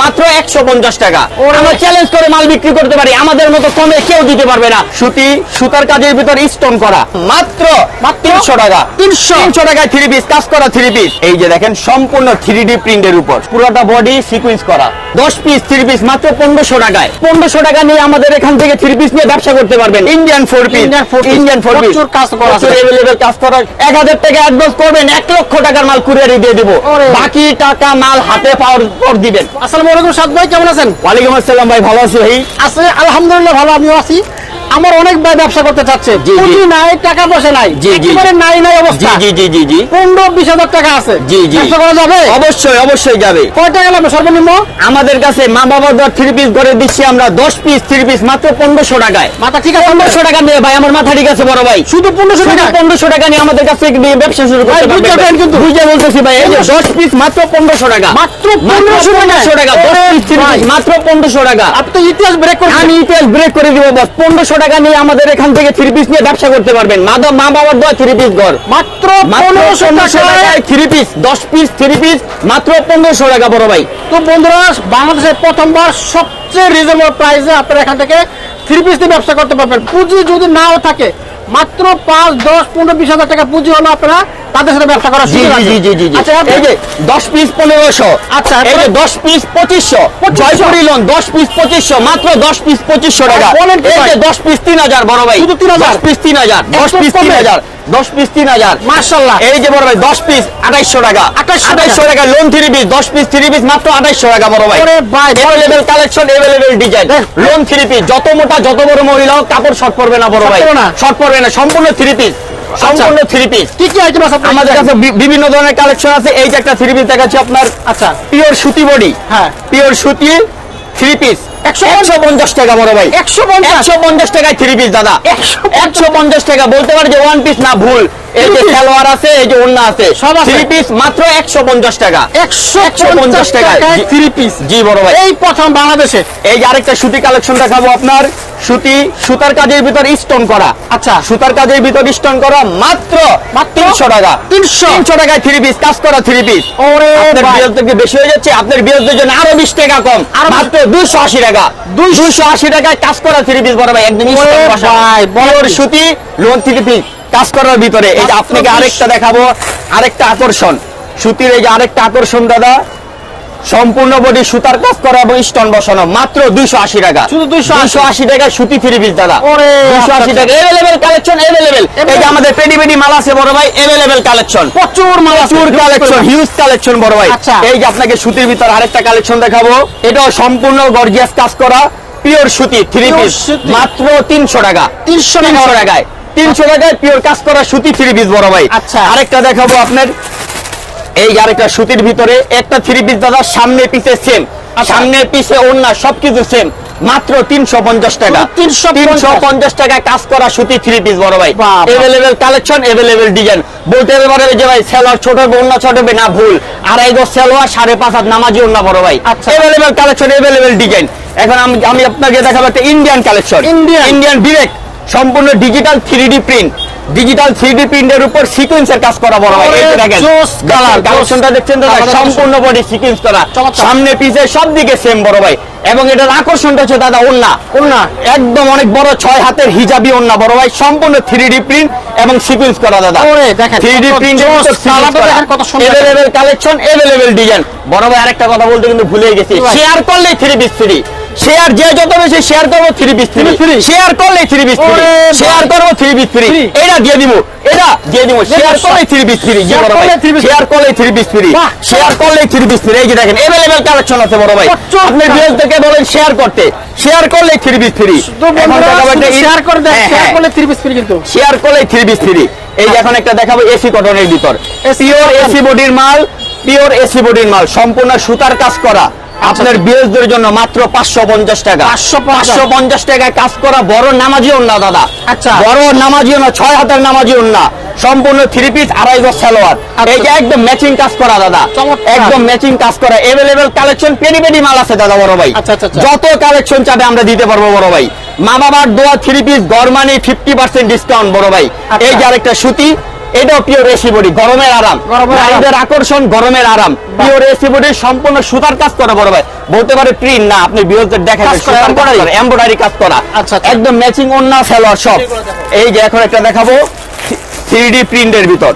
মাত্র 150 টাকা। আমরা চ্যালেঞ্জ করে মাল বিক্রি করতে পারি, আমাদের মতো কমে কেউ দিতে পারবে না। সুতার কাজের ভিতর স্টোন করা মাত্র 300 টাকা। 300 টাকায় 3 পিস কাজ করা 3 পিস। এই যে দেখেন সম্পূর্ণ 3D প্রিন্টের উপর পুরোটা বডি সিকোয়েন্স করা 10 পিস 3 পিস মাত্র 1500 টাকায়। 1500 টাকা নিয়ে আমাদের এখান থেকে 3 পিস নিয়ে ব্যবসা করতে পারবেন। ইন্ডিয়ান 4 পিস, ইন্ডিয়ান 4 পিস প্রচুর কাজ করা আছে, अवेलेबल কাজ করা। 1000 টাকা অ্যাডভান্স করবেন, 1 লক্ষ টাকার মাল কুরিয়ারে দিয়ে দেব, বাকি টাকা মাল হাতে পাওয়ার পর দিবেন। আসসালামু আলাইকুম সাদ ভাই, কেমন আছেন? ওয়ালাইকুম আসসালাম ভাই, ভালো আছি ভাই? আছে আলহামদুলিল্লাহ, ভালো আমিও আছি। আমার অনেক ভাই ব্যবসা করতে চাচ্ছে, পুঁজি নাই, টাকা পয়সা নাই, একেবারে নাই অবস্থা। জি 15-20 হাজার টাকা আছে, ব্যবসা করা যাবে? অবশ্যই অবশ্যই যাবে। কয় টাকা লাগবে সর্বনিম্ন? আমাদের কাছে মা বাবার দর 3 পিস করে দিচ্ছি আমরা 10 পিস 3 পিস মাত্র 1500 টাকায়। মাথা ঠিক আছে? 1500 টাকা নিয়ে ভাই, আমার মাথা ঠিক আছে বড় ভাই? শুধু 1500 টাকা? 1500 টাকা নিয়ে আমাদের কাছে ব্যবসা শুরু করতে পারবেন। কিন্তু বুঝে বলতেছি ভাই, এই যে 10 পিস মাত্র 1500 টাকা। মাত্র 1500 টাকা 10 পিস 3 পিস মাত্র 1500 টাকা। আপনি তো ইতিহাস ব্রেক করছেন। আমি ইতিহাস ব্রেক করে দিব বস। 1500 টাকা নিয়ে আমাদের এখান থেকে 3 পিস নিয়ে ব্যবসা করতে পারবেন। মা বাবার দোয়া 3 পিস ঘর মাত্র 1500 টাকায় 3 পিস 10 পিস 3 পিস মাত্র 1500 টাকা বড় ভাই। তো বন্ধুরা, বাংলাদেশে প্রথমবার সবচেয়ে রিজনেবল প্রাইসে আপনারা এখান থেকে 3 পিস দিয়ে ব্যবসা করতে পারবেন। পুঁজি যদি নাও থাকে, মাত্র 5, 10, 15, 20 হাজার টাকা পুঁজি হলো আপনারা তাদের সাথে ব্যবসা করা শুরু করতে পারবেন। আচ্ছা, এই যে 10 পিস 1500, আচ্ছা এই যে 10 পিস 2500, জয়পুরি লোন 10 পিস 2500 মাত্র 10 পিস 2500 টাকা। এই যে 10 পিস 3000 বড় ভাই, শুধু 3000, 10 পিস 3000, 10 পিস 3000, 10 পিস 3000 মাশাআল্লাহ। এই যে বড় ভাই 10 পিস 2800 টাকা, 2800 টাকা লোন 3 পিস 10 পিস 3 পিস মাত্র 2800 টাকা বড় ভাই। ওরে ভাই, available collection, available design, loan 3 piece, যত মোটা যত বড় মহিলা হোক কাপড় শর্ট পড়বে না বড় ভাই, শর্ট পড়বে না, সম্পূর্ণ 3 পিস, সম্পূর্ণ 3 পিস। কি কি আইটেম আছে আমাদের কাছে? বিভিন্ন ধরনের কালেকশন আছে। এই যে একটা 3 পিস দেখাচ্ছি আপনার। আচ্ছা, পিওর সুতি বডি, হ্যাঁ পিওর সুতি 3 পিস 150 টাকা বড় ভাই। 150 টাকায় 3 পিস দাদা, 150 টাকা। বলতে পারে যে 1 পিস না, ভুল। এই যে সালোয়ার আছে, এই যে ওড়না আছে, 3 পিস মাত্র 150 টাকা। 150 টাকায় 3 পিস। জি বড় ভাই, এই প্রথম বাংলাদেশে। এই যে আরেকটা সুতি কালেকশন দেখাবো আপনার। সুতার কাজের ভিতর স্টোন করা। আচ্ছা, সুতার কাজের ভিতর স্টোন করা মাত্র 300 টাকা। 300 টাকায় 3 পিস কাজ করা 3 পিস। ওরে আপনার বিরোধ থেকে বেশি হয়ে যাচ্ছে, আপনার বিরোধের জন্য আরো 20 টাকা কম, মাত্র 280 টাকা। 280 টাকায় কাজ করা 3 পিস বড় ভাই, একদম পিওর সুতি লোন 3 পিস কাজ করার ভিতরে। এই যে আপনাকে আরেকটা দেখাবো, আরেকটা আকর্ষণ সুতির। এই যে আরেকটা আকর্ষণ দাদা, সম্পূর্ণ বডি সুতার কাজ করা এবং স্টোন বসানো মাত্র 280 টাকা। শুধু 280 টাকায় সুতি 3 পিস দাদা, 280 টাকা। Available collection, available. এই যে আমাদের পেডি মাল আছে বড় ভাই, अवेलेबल কালেকশন, প্রচুর মাল আছে, প্রচুর কালেকশন, হিউজ কালেকশন বড় ভাই। এই যে আপনাকে সুতির ভিতর আরেকটা কালেকশন দেখাবো, এটাও সম্পূর্ণ গর্জিয়াস কাজ করা পিওর সুতি 3 পিস মাত্র 300 টাকা। 300 টাকায় 300 টাকায় পিওর কাজ করা সুতি 3 পিস বড় ভাই। আচ্ছা, আরেকটা দেখাবো আপনার। এই আরেকটা সুতির ভিতরে একটা 3 পিস দাদা, সামনে পিছে সেম, সামনে পিছে ওড়না সবকিছু সেম, মাত্র 350 টাকা। 350 টাকায় কাজ করা সুতি 3 পিস বড় ভাই। Available collection, available design. বলতে পারে যে ভাই সেলোয়ার ছোট হবে, ওড়না ছোট হবে, না ভুল। 2.5 গজ সেলোয়ার, 5.5 হাত নামাজি ওড়না বড় ভাই। Available collection, available design. এখন আমি আপনাকে দেখাবো একটা ইন্ডিয়ান কালেকশন, ইন্ডিয়ান ডিরেক্ট সম্পূর্ণ digital 3D print, digital 3D প্রিন্টের উপর সিকোয়েন্সের কাজ করা বড় ভাই। এই দেখেন কালার কালেকশনটা দেখছেন দাদা, সম্পূর্ণ বডি সিকোয়েন্স করা, সামনে পিছে সব দিকে সেম বড় ভাই। এবং এটার আকর্ষণটা হচ্ছে দাদা ওড়না একদম অনেক বড় 6 হাতের হিজাবি ওড়না বড় ভাই, সম্পূর্ণ 3D প্রিন্ট এবং সিকোয়েন্স করা দাদা। 3D প্রিন্টের উপর अवेलेबल কালেকশন, अवेलेबल ডিজাইন বড় ভাই। আরেকটা কথা বলতে কিন্তু ভুলে গেছি, শেয়ার করলেই 3 পিস ফ্রি। শেয়ার যে যত বেশি শেয়ার করবো 3 পিস ফ্রি, শেয়ার করলেই 3 পিস ফ্রি, শেয়ার করবো 3 পিস ফ্রি। এটা দিয়ে দিব, এটা দিয়ে দিব, শেয়ার করলেই 3 পিস ফ্রি। জি বড় ভাই, শেয়ার করলেই 3 পিস ফ্রি, শেয়ার করলেই 3 পিস ফ্রি। এই যে দেখেন अवेलेबल কালেকশন আছে বড় ভাই। আপনি ভিউয়ার থেকে বলেন শেয়ার করতে, শেয়ার করলেই 3 পিস ফ্রি। শেয়ার করে দেন, শেয়ার করলে 3 পিস ফ্রি, কিন্তু শেয়ার করলেই 3 পিস ফ্রি। এই যে এখন একটা দেখাবো এসি কটনের ভিতর, পিওর এসি বডির মাল, পিওর এসি বডির মাল, সম্পূর্ণ সুতার কাজ করা। আপনার বিয়ের জন্য মাত্র 550 টাকা। 550 টাকায় কাজ করা বড় নামাজি ওড়না দাদা। আচ্ছা, বড় নামাজি ওড়না, 6 হাতের নামাজি ওড়না, সম্পূর্ণ 3 পিস 2.5 গজ সালোয়ার। এই যে একদম ম্যাচিং কাজ করা দাদা, একদম ম্যাচিং কাজ করা। अवेलेबल কালেকশন, পেডি মাল আছে দাদা বড় ভাই। যত কালেকশন চাবে আমরা দিতে পারবো বড় ভাই। মা বাবার দোয়া 3 পিস গরমানি 50% ডিসকাউন্ট বড় ভাই। এই যে আরেকটা সুতি এটাও পিওর এসি বডি, গরমের আরাম, গরমের আরাম। নারীদের আকর্ষণ, গরমের আরাম, পিওর এসি বডি, সম্পূর্ণ সুতার কাজ করা বড় ভাই। বলতে পারে প্রিন্ট না, আপনি বিরোধের দেখেন কাজ করা, এমব্রয়ডারি কাজ করা, আচ্ছা, আচ্ছা। একদম ম্যাচিং ওন্না সালোয়ার সব। এই যে এখন একটা দেখাবো 3D প্রিন্টের ভিতর,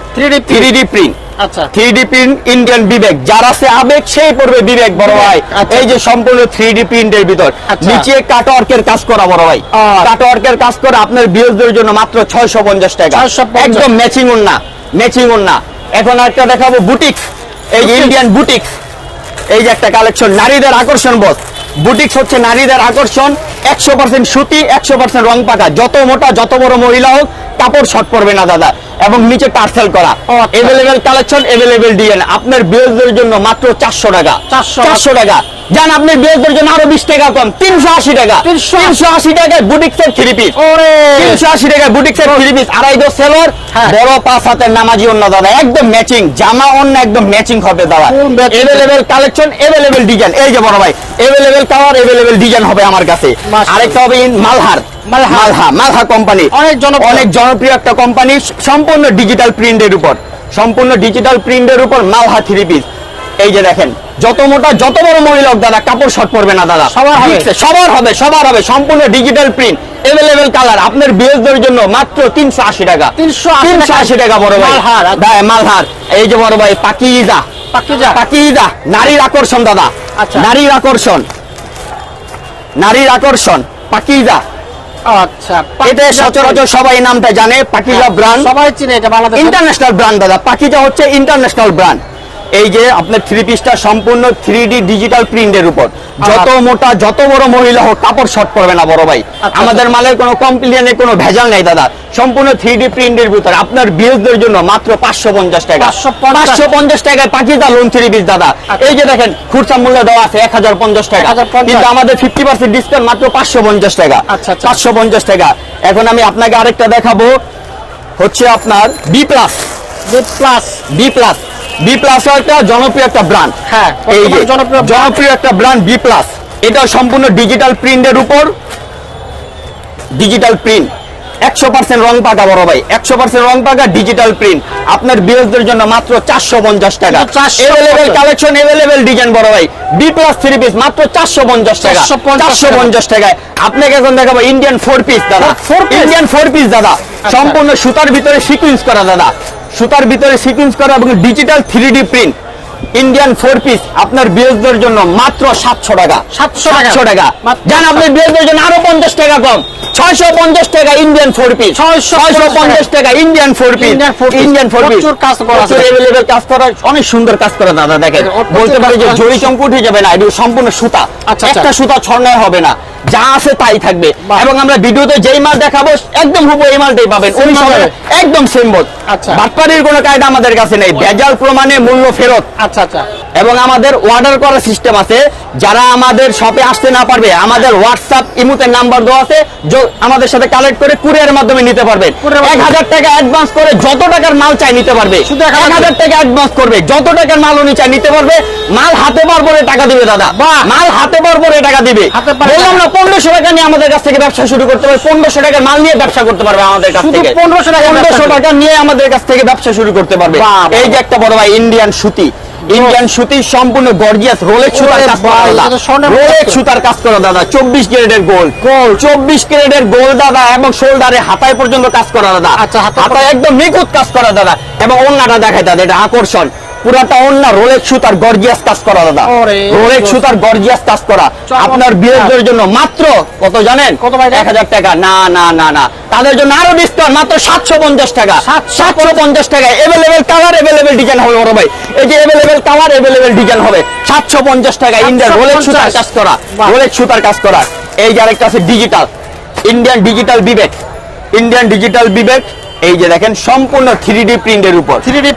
3D প্রিন্ট, আচ্ছা 3D প্রিন্ট ইন্ডিয়ান বিবেক, যার আছে আবেগ সেই পড়বে বিবেক বড় ভাই। আচ্ছা। এই যে সম্পূর্ণ 3D প্রিন্টের ভিতর, আচ্ছা। নিচে কাটওয়ার্কের কাজ করা বড় ভাই, কাটওয়ার্কের কাজ করা আপনার বিরোধীদের জন্য মাত্র 650 টাকা, 650 একদম ম্যাচিং ওন্না, ম্যাচিং ওন্না। এখন একটা দেখাবো বুটিক্স, এই যে ইন্ডিয়ান বুটিক্স, এই যে একটা কালেকশন, নারীদের আকর্ষণ বস। বুটিক্স হচ্ছে নারীদের আকর্ষণ, 100% সুতি, 100% রং পাকা, যত মোটা যত বড় মহিলা হোক কাপড় শর্ট পড়বে না দাদা, এবং নিচে টার্সেল করা, এভেলেবেল কালেকশন, এভেলেবেল ডিজাইন। আপনার বিরোধীদের জন্য মাত্র 400 টাকা, 400 টাকা। যান আপনি বিরোধীদের জন্য আরো 20 টাকা কম, 380 টাকা, 380 টাকায় বুটিক্সের 3 পিস, 380 টাকায় বুটিক্সের 3 পিস, আড়াই গজ সেলোয়ার, বড় 5 হাতের নামাজি ওন্না দাদা, একদম ম্যাচিং জামা ওন্না, একদম ম্যাচিং হবে দাদা। Available collection, available design. এই যে বড় ভাই, এভেলেবেল কালার, এভেলেবেল ডিজাইন হবে আমার কাছে। আরেকটা হবে মালহা কোম্পানি, অনেক জনপ্রিয় একটা কোম্পানি, সম্পূর্ণ ডিজিটাল প্রিন্টের উপর, সম্পূর্ণ ডিজিটাল প্রিন্টের উপর মালহা 3 পিস। এই যে দেখেন, যত মোটা যত বড় মহিলা হোক দাদা কাপড় শর্ট পড়বে না দাদা, সবার হবে সম্পূর্ণ ডিজিটাল প্রিন্ট, এভেলেবেল কালার। আপনার বিয়ের জন্য মাত্র 380 টাকা, 380 টাকা বড় ভাই মালহার। এই যে বড় ভাই পাকিজা, নারীর আকর্ষণ দাদা, নারীর আকর্ষণ পাকিজা। আচ্ছা, এটা সচরাচর সবাই নামটা জানে, পাকিজা ব্র্যান্ড, সবাই চিনে এটা, বাংলাদেশ ইন্টারন্যাশনাল ব্র্যান্ড দাদা, পাকিজা হচ্ছে ইন্টারন্যাশনাল ব্র্যান্ড। এই যে আপনার 3 পিসটা সম্পূর্ণ 3D ডিজিটাল প্রিন্টের উপর, যত মোটা যত বড় মহিলা হোক কাপড় শর্ট পড়বে না বড় ভাই। আমাদের মালের কোনো কমপ্লেনের কোনো ভেজাল নাই দাদা, সম্পূর্ণ 3D প্রিন্টের ভিতরে। আপনার বিয়ের জন্য মাত্র 550 টাকা, 550 টাকায় পাকিজা লোন 3 পিস দাদা। এই যে দেখেন খুচরা মূল্য দেওয়া আছে 1050 টাকা, কিন্তু আমাদের 50% ডিসকাউন্ট মাত্র 550 টাকা, 550 টাকা। এখন আমি আপনাকে আরেকটা দেখাবো, হচ্ছে আপনার বি প্লাস একটা জনপ্রিয় একটা ব্র্যান্ড, হ্যাঁ এই যে জনপ্রিয় একটা ব্র্যান্ড বি প্লাস। এটা সম্পূর্ণ ডিজিটাল প্রিন্টের উপর, ডিজিটাল প্রিন্ট, 100% রং পাকা বড় ভাই, 100% রং পাকা ডিজিটাল প্রিন্ট। আপনার বিয়ের জন্য মাত্র 450 টাকা, এভেলেবেল কালেকশন, এভেলেবেল ডিজাইন বড় ভাই। বি প্লাস 3 পিস মাত্র 450 টাকা, 450 টাকায়। আপনাকে এখন দেখাবো ইন্ডিয়ান 4 পিস দাদা, ইন্ডিয়ান 4 পিস দাদা, সম্পূর্ণ সুতার ভিতরে সিকুয়েন্স করা দাদা, সুতার ভিতরে সিকুয়েন্স করা এবং digital 3D print, Indian 4 piece. আপনার বিয়ের জন্য মাত্র 700 টাকা, 700 টাকা। জান আপনি বিয়ের জন্য আরো 50 টাকা কম, 650 টাকা ইন্ডিয়ান 4 পিস, 650 টাকা ইন্ডিয়ান 4 পিস, ইন্ডিয়ান 4 পিস। কাজ করা আছে, এভেলেবেল কাজ করা, অনেক সুন্দর কাজ করা দাদা। দেখেন বলতে পারে যে জড়ি চমক উঠে যাবে না, এটা সম্পূর্ণ সুতা, একটা সুতা ছড়ানো হবে না, যা আছে তাই থাকবে। এবং আমরা ভিডিওতে যেই মাল দেখাবো একদম হুবহু এই মালটাই পাবেন, একদম সেম বোধ। বাটপাড়ির কোনো কায়দা আমাদের কাছে নেই, ভেজাল প্রমাণে মূল্য ফেরত। এবং আমাদের অর্ডার করার সিস্টেম আছে, যারা আমাদের শপে আসতে না পারবে আমাদের হোয়াটসঅ্যাপ ইমোতে নাম্বার দেওয়া আছে, আমাদের সাথে কালেক্ট করে কুরিয়ারের মাধ্যমে নিতে পারবেন। 1000 টাকা অ্যাডভান্স করে যত টাকার মাল চাই নিতে পারবে, শুধু 1000 টাকা অ্যাডভান্স করবে, যত টাকার মাল উনি চাই নিতে পারবে। মাল হাতে পাওয়ার পরে টাকা দিবে দাদা, মাল হাতে পাওয়ার পরে টাকা দিবে। বললাম না 1500 টাকা নিয়ে আমাদের কাছ থেকে ব্যবসা শুরু করতে পারবে, 1500 টাকার মাল নিয়ে ব্যবসা করতে পারবে আমাদের কাছ থেকে, 1500 টাকা নিয়ে আমাদের কাছ থেকে ব্যবসা শুরু করতে পারবে। এই যে একটা বড় ভাই ইন্ডিয়ান সুতি, ইন্ডিয়ান সুতি, সম্পূর্ণ গর্জিয়াস রোলেক্স সুতার কাজ করা দাদা, রোলেক্স সুতার কাজ করা দাদা, 24 ক্যারেটের গোল্ড, 24 ক্যারেটের গোল্ড দাদা, এবং শোল্ডারে হাতায় পর্যন্ত কাজ করা দাদা, হাতায় একদম নিখুঁত কাজ করা দাদা। এবং ওন্নাটা দেখায় দাদা, এটা আকর্ষণ, পুরাটা ওন্না রোলেক্স সুতার গর্জিয়াস কাজ করা দাদা, রোলেক্স সুতার গর্জিয়াস কাজ করা। আপনার বিয়ের জন্য মাত্র কত জানেন? 1000 টাকা। না না না না, তাদের জন্য আরো ডিসকাউন্ট, মাত্র 750 টাকা, 750 টাকা। এভেলেবেল কালার, এভেলেবেল ডিজাইন হবে বড় ভাই, এই যে এভেলেবেল কালার, এভেলেবেল ডিজাইন হবে, 750 টাকা। ইন্ডিয়ান রোলেক্স সুতার কাজ করা, রোলেক্স সুতার কাজ করা। এই যে আরেকটা আছে ডিজিটাল, ইন্ডিয়ান ডিজিটাল বিবেক, ইন্ডিয়ান ডিজিটাল বিবেক। এই যে দেখেন সম্পূর্ণ 3D প্রিন্টের উপর, 3D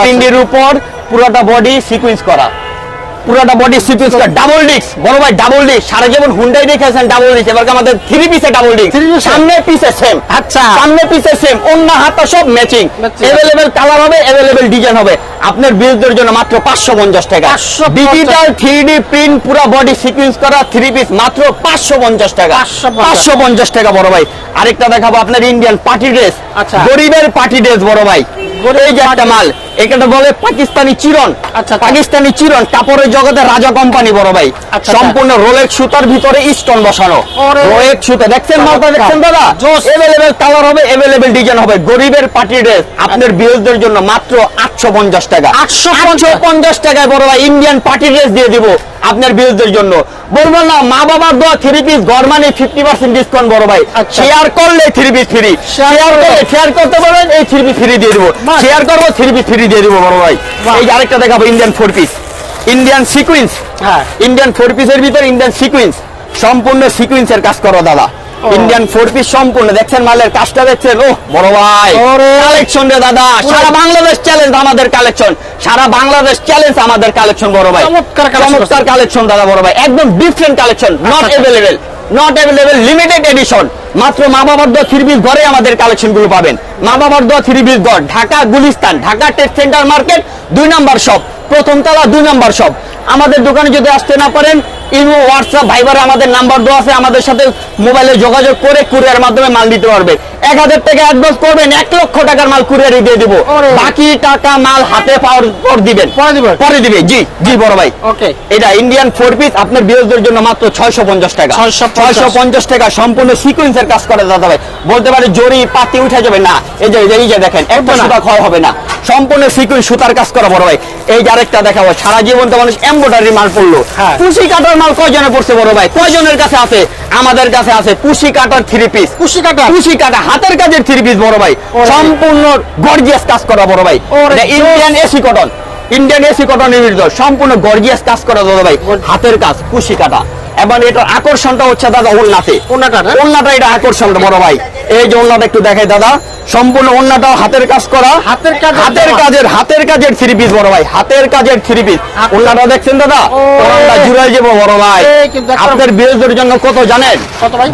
প্রিন্টের উপর পুরোটা বডি সিকোয়েন্স করা, পুরোটা বডি সিকোয়েন্স করা, ডাবল ডিস্ক বড় ভাই, ডাবল ডিস্ক। সারা যেমন হুন্ডাই দেখেছেন ডাবল ডিস্ক, এবার আমাদের 3 পিসে ডাবল ডিস্ক, সামনে পিসে সেম, সামনে পিসে সেম, অন্য হাতা সব ম্যাচিং, এভেলেবেল কালার হবে, এভেলেবেল ডিজাইন হবে। আপনার বিরুদ্ধের জন্য মাত্র 550 টাকা। 550 ডিজিটাল 3D প্রিন্ট পুরো বডি সিকোয়েন্স করা 3 পিস মাত্র 550 টাকা। 550 টাকা বড় ভাই। আরেকটা দেখাবো আপনার ইন্ডিয়ান পার্টি ড্রেস, আচ্ছা। গরিবের পার্টি ড্রেস বড় ভাই। এই যে একটা মাল, এটা বলে পাকিস্তানি চিরন। আচ্ছা। পাকিস্তানি চিরন কাপড়ের জগতে রাজা কোম্পানি বড় ভাই। আচ্ছা। সম্পূর্ণ রোলেক্স সুতার ভিতরে স্টোন বসানো। ওরে। রোলেক্স সুতা দেখছেন, মালটা দেখছেন দাদা? জোস। এভেলেবেল কালার হবে, এভেলেবেল ডিজাইন হবে। গরিবের পার্টি ড্রেস আপনার বিরোধীদের জন্য মাত্র 850 টাকা। 850 টাকায় বড় ভাই ইন্ডিয়ান পার্টি ড্রেস দিয়ে দিব আপনার বিরোধীদের জন্য। বলবো না মা বাবার দোয়া 3 পিস ঘর মানে 50% ডিসকাউন্ট বড় ভাই। আচ্ছা। শেয়ার করলে 3 পিস ফ্রি। শেয়ার করতে পারবেন, এই 3 পিস ফ্রি দিয়ে দিব। বাহ। শেয়ার করবো 3 পিস ফ্রি দিয়ে দিব বড় ভাই। বাহ। এই যে আরেকটা দেখাবো ইন্ডিয়ান 4 পিস, ইন্ডিয়ান সিকোয়েন্স। হ্যাঁ। ইন্ডিয়ান 4 পিসের ভিতরে ইন্ডিয়ান সিকোয়েন্স, সম্পূর্ণ সিকোয়েন্সের কাজ করো দাদা। ইন্ডিয়ান 4 পিস সম্পূর্ণ দেখছেন, মালের কাজটা দেখছেন। ও বড় ভাই, ওরে। কালেকশন রে দাদা, সারা বাংলাদেশ চ্যালেঞ্জ আমাদের কালেকশন, সারা বাংলাদেশ চ্যালেঞ্জ আমাদের কালেকশন বড় ভাই। চমৎকার collection। চমৎকার কালেকশন দাদা বড় ভাই, একদম different collection, not available, not available, limited edition. মাত্র মা বাবার দোয়া 3 পিস ঘরে আমাদের কালেকশন গুলো পাবেন। মা বাবার দোয়া 3 পিস ঘর, Dhaka Gulistan, Dhaka tech centre market 2 number shop, প্রথম তলা 2 নাম্বার শপ। আমাদের দোকানে যদি আসতে না পারেন, ইমো, হোয়াটসঅ্যাপ, ভাইবারে আমাদের নাম্বার দেওয়া আছে, আমাদের সাথে মোবাইলে যোগাযোগ করে কুরিয়ার মাধ্যমে মাল দিতে পারবে। 1000 টাকা অ্যাডভান্স করবেন, 1 লক্ষ টাকার মাল কুরিয়ারে দিয়ে দিব। ওরে। বাকি টাকা মাল হাতে পাওয়ার পর দিবেন, পরে দিবে। জি জি বড় ভাই। ওকে। এটা ইন্ডিয়ান 4 পিস আপনার বিরোধীদের জন্য মাত্র 650 টাকা। 650 টাকা সম্পূর্ণ সিকোয়েন্সের কাজ করে দাদা ভাই। বলতে পারে জরি পাতি উঠে যাবে না, এই যে দেখেন একটা না। সুতা ক্ষয় হবে না, সম্পূর্ণ সিকোয়েন্স সুতার কাজ করা বড় ভাই। এই যে আরেকটা দেখাবো, সারা জীবন তো মানুষ এমব্রয়ডারি মাল পড়লো, হ্যাঁ। কুশি কাটার মাল কয়জনে পড়ছে বড় ভাই? কয়জনের কাছে আছে? আমাদের কাছে আছে কুশি কাটার 3 পিস। কুশি কাটা। কুশি কাটা হাতের কাজের 3 পিস বড় ভাই, ওরে। সম্পূর্ণ গর্জিয়াস কাজ করা বড় ভাই। ওরে। Indian AC cotton, Indian AC কটনের ভিতর সম্পূর্ণ গর্জিয়াস কাজ করা দাদা ভাই, হাতের কাজ কুশি কাটা। এবং এটার আকর্ষণটা হচ্ছে দাদা ওড়নাতে, ওড়নাটা না? ওড়নাটা এটা আকর্ষণটা বড় ভাই। এই যে ওড়নাটা একটু দেখাই দাদা, সম্পূর্ণ ওড়নাটাও হাতের কাজ করা, হাতের কাজের 3 পিস বড় ভাই, হাতের কাজের 3 পিস। ওড়নাটা দেখছেন দাদা, ওড়নাটা জুড়ে যাবো বড় ভাই। এই কিন্তু একটা- আপনার বিরোধীদের জন্য কত জানেন? কত ভাই?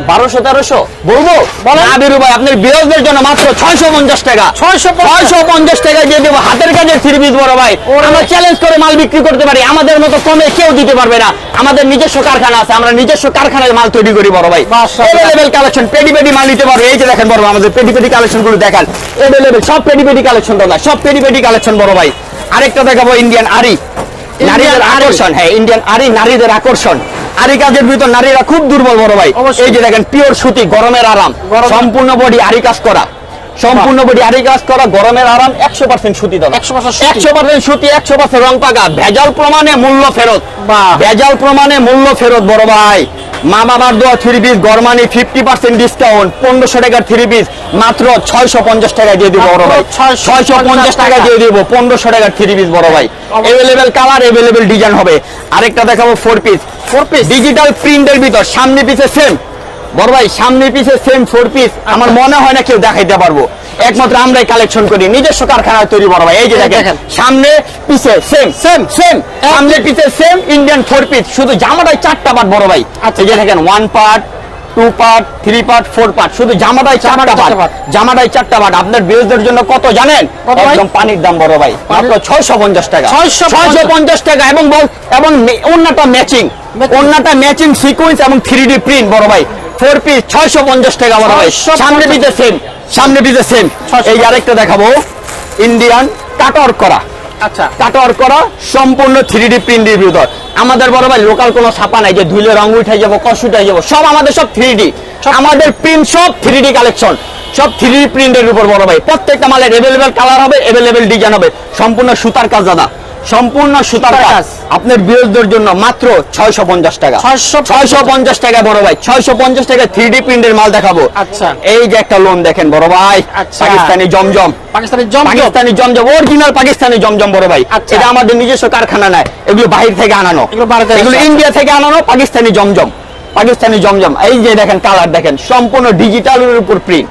1200-1300 বলবো না বিরু ভাই, আপনার বিরোধীদের জন্য মাত্র 650 টাকা। 650 টাকা দিয়ে দেবো হাতের কাজের 3 পিস বড় ভাই। আমরা চ্যালেঞ্জ করে মাল বিক্রি করতে পারি, আমাদের মতো কমে কেউ দিতে পারবে না। আমাদের নিজস্ব কারখানা আছে, আমরা নিজস্ব কারখানায় মাল তৈরি করি বড় ভাই। মাশাআল্লাহ। এভেলেবেল কালেকশন, পেডি মাল নিতে পারবে। এই যে দেখেন বড় ভাই, আমাদের পেডি কালেকশন গুলো দেখেন, এভেলেবেল সব পেডি কালেকশন দাদা, সব পেডি কালেকশন বড় ভাই। আরেকটা দেখাবো ইন্ডিয়ান আরি, নারীদের আকর্ষণ। হ্যাঁ, ইন্ডিয়ান আরি নারীদের আকর্ষণ। আরি কাজের ভিতর নারীরা খুব দুর্বল বড় ভাই। অবশ্যই। এই যে দেখেন পিওর সুতি, গরমের আরাম, সম্পূর্ণ বডি আরি কাজ করা, সম্পূর্ণ বডি আরি কাজ করা, গরমের আরাম, 100% সুতি দাদা। 100% সুতি, 100% রং পাকা, ভেজাল প্রমাণে মূল্য ফেরত। বাহ। ভেজাল প্রমাণে মূল্য ফেরত বড় ভাই। মা বাবার দোয়া 3 পিস গরমানি 50% ডিসকাউন্ট, 1500 টাকার 3 পিস মাত্র 650 টাকা দিয়ে দিব বড় ভাই। 650 টাকা দিয়ে দিব 1500 টাকার 3 পিস বড় ভাই। এভেলেবেল কালার, এভেলেবেল ডিজাইন হবে। আরেকটা দেখাবো 4 পিস, ডিজিটাল প্রিন্টের ভিতর, সামনে পিছে সেম বড় ভাই, সামনে পিছে সেম 4 পিস। আমার মনে হয় না কেউ দেখাইতে পারবো, একমাত্র আমরাই কালেকশন করি, নিজস্ব কারখানায় তৈরি বড় ভাই। এই যে দেখেন সামনে পিছে সেম, সামনে পিছে সেম ইন্ডিয়ান 4 পিস, শুধু জামাটাই 4টা পার্ট বড় ভাই। আচ্ছা, এই যে দেখেন 1 পার্ট, 2 পার্ট, 3 পার্ট, 4 পার্ট, শুধু জামাটাই 4টা পার্ট, জামাটাই 4টা পার্ট। আপনার বিরোধীদের জন্য কত জানেন? একদম পানির দাম বড় ভাই, মাত্র 650 টাকা। 650 টাকা। এবং ওড়নাটা ম্যাচিং, ওড়নাটা ম্যাচিং সিকোয়েন্স এবং 3D প্রিন্ট বড় ভাই। 4 পিস 650 টাকা বড় ভাই। সামনে পিছে সেম, সামনে পিছে সেম। এই আরেকটা দেখাবো ইন্ডিয়ান কাটওয়ার্ক করা। আচ্ছা, কাটওয়ার্ক করা সম্পূর্ণ 3D প্রিন্টের ভিতর। আমাদের বড় ভাই লোকাল কোনো ছাপা নাই যে ধুইলে রং উঠে যাবো, কষ উঠে যাবো, সব আমাদের সব 3D, আমাদের প্রিন্ট সব 3D কালেকশন, সব 3D প্রিন্টের উপর বড় ভাই। প্রত্যেকটা মালের এভেলেবেল কালার হবে, এভেলেবেল ডিজাইন হবে, সম্পূর্ণ সুতার কাজ দাদা, সম্পূর্ণ সুতার কাজ। আপনার বিরোধীদের জন্য মাত্র 650 টাকা। 650 টাকা বড় ভাই, 650 টাকা 3D প্রিন্টের মাল দেখাবো। আচ্ছা, এই যে একটা লোন দেখেন বড় ভাই, পাকিস্তানি জমজম, পাকিস্তানি জমজম, অরিজিনাল পাকিস্তানি জমজম বড় ভাই। এটা আমাদের নিজস্ব কারখানা নাই, এগুলো বাহির থেকে আনানো, এগুলো ইন্ডিয়া থেকে আনানো পাকিস্তানি জমজম, পাকিস্তানি জমজম। এই যে দেখেন কালার দেখেন, সম্পূর্ণ ডিজিটালের উপর প্রিন্ট,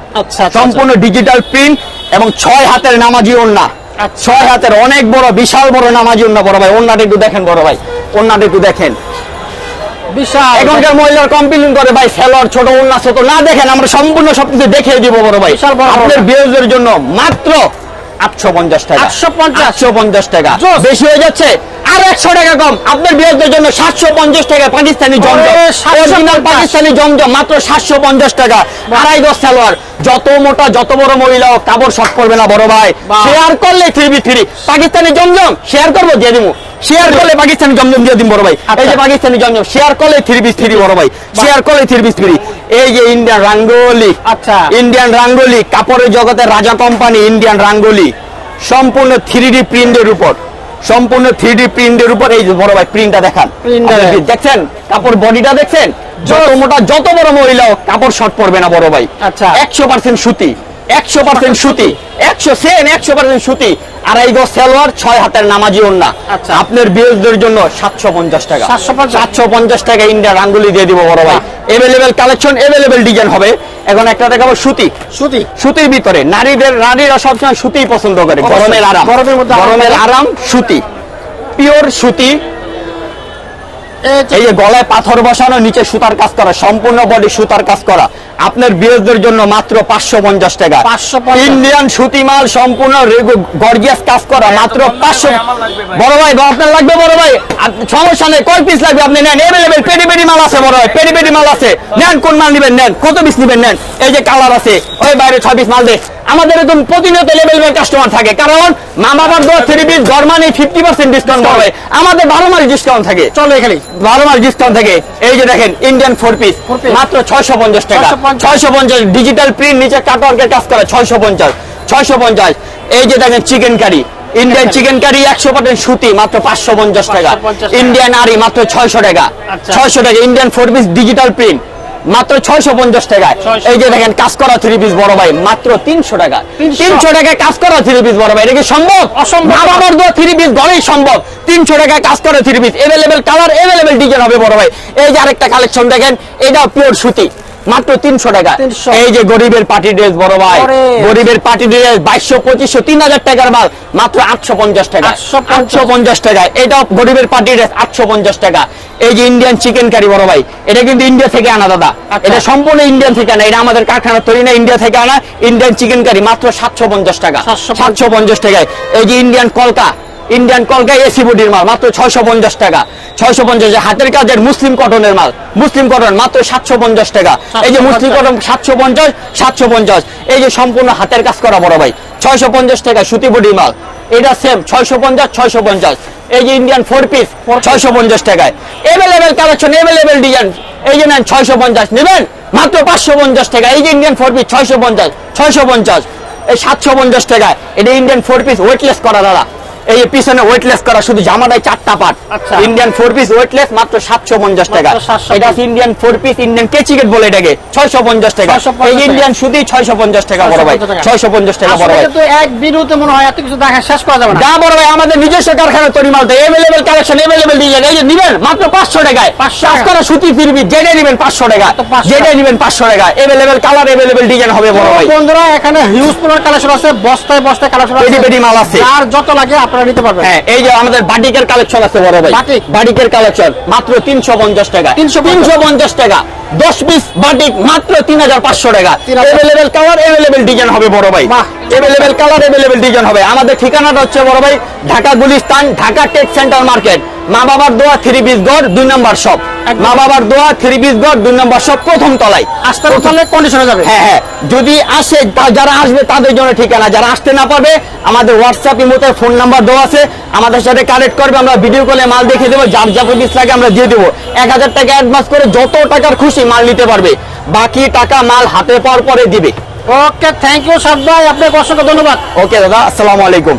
সম্পূর্ণ ডিজিটাল প্রিন্ট এবং 6 হাতের নামাজি ওড়না, 6 হাতের অনেক বড় বিশাল বড় নামাজি ওড়না বড় ভাই। ওড়নাটা একটু দেখেন বড় ভাই, ওড়নাটা একটু দেখেন, বিশাল। এখনকার মহিলার কমপ্লেইন করে ভাই সেলর ছোট ওড়না ছোট, না দেখেন আমরা সম্পূর্ণ সবকিছু দেখিয়ে দিব বড় ভাই। আপনার বিরোধীদের জন্য মাত্র 850 টাকা। 850 টাকা জোস। বেশি হয়ে যাচ্ছে, আর 100 টাকা কম আপনার বিয়ের জন্য 750 টাকা পাকিস্তানি জমজম, ওরে, 750 অরিজিনাল পাকিস্তানি জমজম মাত্র 750 টাকা। আড়াই গজ সালোয়ার, যত মোটা যত বড় মহিলা হোক কাপড় শর্ট করবে না বড় ভাই। বাহ। শেয়ার করলে 3v3 পাকিস্তানি জমজম শেয়ার করবো দিয়ে দিব, শেয়ার করলে পাকিস্তানি জমজম দিয়ে দিন বড় ভাই। এই যে পাকিস্তানি জমজম শেয়ার করলে 3v3 বড় ভাই, শেয়ার করলে 3v3। এই যে ইন্ডিয়ান রাঙ্গোলি, আচ্ছা। ইন্ডিয়ান রাঙ্গোলি কাপড়ের জগতের রাজা কোম্পানি ইন্ডিয়ান রাঙ্গোলি, সম্পূর্ণ 3D প্রিন্টের উপর, সম্পূর্ণ 3D প্রিন্টের উপর। এই যে বড় ভাই প্রিন্টটা দেখান, প্রিন্টটা আপনি দেখেন। দেখছেন কাপড় বডিটা দেখছেন, যত মোটা যত বড় মহিলা হোক কাপড় শর্ট পড়বে না বড় ভাই। আচ্ছা। 100% সুতি, 100% সুতি, 100% সুতি। আড়াই গজ সালোয়ার, 6 হাতের নামাজি ওড়না। আচ্ছা। আপনার বিয়ের জন্য 750 টাকা, 750 টাকা ইন্ডিয়া রাঙ্গুলি দিয়ে দিব বড় ভাই। এভেলেবেল কালেকশন, এভেলেবেল ডিজাইন হবে। এখন একটা দেখাবো সুতি, সুতি সুতির ভিতরে নারীরা সবসময় সুতি পছন্দ করে, অবশ্যই। গরমের আরাম, গরমের মধ্যে আরাম গরমের করে। আরাম সুতি, পিওর সুতি। এই যে গলায় পাথর বসানো, নিচে সুতার কাজ করা, সম্পূর্ণ বডি সুতার কাজ করা। আপনার বিয়ের জন্য মাত্র 550 টাকা। 550 ইন্ডিয়ান সুতি মাল, সম্পূর্ণ গর্জিয়াস কাজ করা, মাত্র 500। বড় ভাই আপনার লাগবে বড় ভাই, সমস্যা নেই, কয় পিস লাগবে আপনি নেন, এভেলেবেল পেডি পেডি মাল আছে বড় ভাই, পেডি পেডি মাল আছে, নেন কোন মাল নেবেন নেন, কত পিস নেবেন নেন। এই যে কালার আছে, ওই বাইরে 6 পিস মাল দে। আমাদের একদম প্রতিনিয়ত লেভেলের কাস্টমার থাকে, কারণ মা বাবার দোয়া 3 পিস গরমানি 50% ডিসকাউন্ট পাবে। আমাদের 12 মাস ডিসকাউন্ট থাকে, চলো এখানে 12 মাস ডিসকাউন্ট থাকে। এই যে দেখেন ইন্ডিয়ান 4 পিস মাত্র 650 টাকা, 650 ডিজিটাল প্রিন্ট, নিচে কাটওয়ার্কের কাজ করা, 650। এই যে দেখেন chicken curry, Indian chicken curry 100% সুতি মাত্র 550 টাকা। 550 ইন্ডিয়ান আরি মাত্র 600 টাকা, আচ্ছা। 600 টাকা। ইন্ডিয়ান 4 পিস ডিজিটাল প্রিন্ট মাত্র 650 টাকায়। 650 এই যে দেখেন কাজ করা 3 পিস বড় ভাই মাত্র 300 টাকা, 300 টাকায় কাজ করা 3 পিস বড় ভাই। এটা কি সম্ভব? অসম্ভব। মা বাবার দোয়া 3 পিস ঘরেই সম্ভব। 300 টাকায় কাজ করা 3 piece, available colour, available design হবে বড় ভাই। এই যে আরেকটা কালেকশন দেখেন, এটাও পিওর সুতি মাত্র 300 টাকা। 300 এই যে গরিবের পার্টি ড্রেস বড় ভাই, ওরে। গরিবের পার্টি ড্রেস 2200 2500 3000 টাকার মাল মাত্র 850 টাকা, 850 টাকা। এটাও গরিবের পার্টি ড্রেস 850 টাকা। এই যে ইন্ডিয়ান চিকেন কারি বড় ভাই, এটা কিন্তু ইন্ডিয়া থেকে আনা দাদা, আচ্ছা। এটা সম্পূর্ণ ইন্ডিয়ান থেকে আনা, এটা আমাদের কারখানা তৈরি না, ইন্ডিয়া থেকে আনা। ইন্ডিয়ান চিকেন কারি মাত্র 750 টাকা, 750 টাকায়। এই যে ইন্ডিয়ান কলকা এসি বডির মাল মাত্র 650 টাকা, 650। হাতের কাজের মুসলিম কটনের মাল, মুসলিম কটন মাত্র 750 টাকা। এই যে মুসলিম কটন 750। এই যে সম্পূর্ণ হাতের কাজ করা বড় ভাই 650 টাকা সুতি বডির মাল, এটা সেম 650। এই যে ইন্ডিয়ান 4 পিস 650 টাকায়। Available collection, available design. এই যে নেন 650 নেবেন মাত্র 550 টাকা। এই যে ইন্ডিয়ান 4 পিস 650। এই 750 টাকায়। এটা ইন্ডিয়ান 4 পিস ওয়েটলেস করা দাদা, এই যে পিছনে ওয়েটলেস করা, শুধু জামাটায় 4টা পার্ট। আচ্ছা। ইন্ডিয়ান 4 পিস ওয়েটলেস মাত্র 750 টাকা। মাত্র 750 এটা ইন্ডিয়ান 4 পিস, ইন্ডিয়ান কেচিকেট বলে এটাকে, 650 টাকা। 650 এই যে ইন্ডিয়ান সুতি 650 টাকা বড় ভাই, 650 টাকা বড় ভাই। আসলে তো এক ভিডিওতে মনে হয় এত কিছু দেখা শেষ করা যাবে না। যা বড় ভাই, আমাদের নিজস্ব কারখানা তৈরি মাল, এভেলেবেল কালেকশন, এভেলেবেল ডিজাইন। এই যে নিবেন মাত্র 500 টাকায়, 500 কাজ করা সুতি ফিরবি, যেটাই নিবেন 500 টাকা, তো 500 যেটাই নিবেন 500 টাকা। এভেলেবেল কালার, এভেলেবেল ডিজাইন হবে বড় ভাই। বন্ধুরা এখানে হিউজ পরিমাণ কালেকশন আছে, বস্তায় কালেকশন আছে, পেডি পেডি মাল আছে। আর যত লাগে আপনারা নিতে পারবেন। হ্যাঁ, এই যে আমাদের বাটিকের কালেকশন আছে বড় ভাই, বাটিক। বাটিকের কালেকশন মাত্র 350 টাকা, 350 টাকা। 10 পিস বাটিক মাত্র 3500 টাকা। 3000 এভেলেবেল কালার, এভেলেবেল ডিজাইন হবে বড় ভাই, বাহ। এভেলেবেল কালার, এভেলেবেল ডিজাইন হবে। আমাদের ঠিকানাটা হচ্ছে বড় ভাই Dhaka Gulistan, Dhaka tech centre market, মা বাবার দোয়া 3 পিস গড় 2 নম্বর শপ, মা বাবার দোয়া 3 পিস গড় 2 নম্বর শপ, প্রথম তলায়। আসতে পারলে কন্ডিশনে যাবে। হ্যাঁ, যদি আসে যারা আসবে তাদের জন্য ঠিকানা, যারা আসতে না পারবে আমাদের হোয়াটসঅ্যাপ ইমোতে ফোন নাম্বার দেওয়া আছে, আমাদের সাথে কানেক্ট করবে, আমরা ভিডিও কলে মাল দেখিয়ে দেবো, যার যা পিস লাগে আমরা দিয়ে দেবো। 1000 টাকা অ্যাডভান্স করে যত টাকার খুশি মাল নিতে পারবে, বাকি টাকা মাল হাতে পাওয়ার পরে দিবে। ওকে, থ্যাংক ইউ সাদ ভাই, আপনাকে অসংখ্য ধন্যবাদ। ওকে দাদা, আসসালামু আলাইকুম।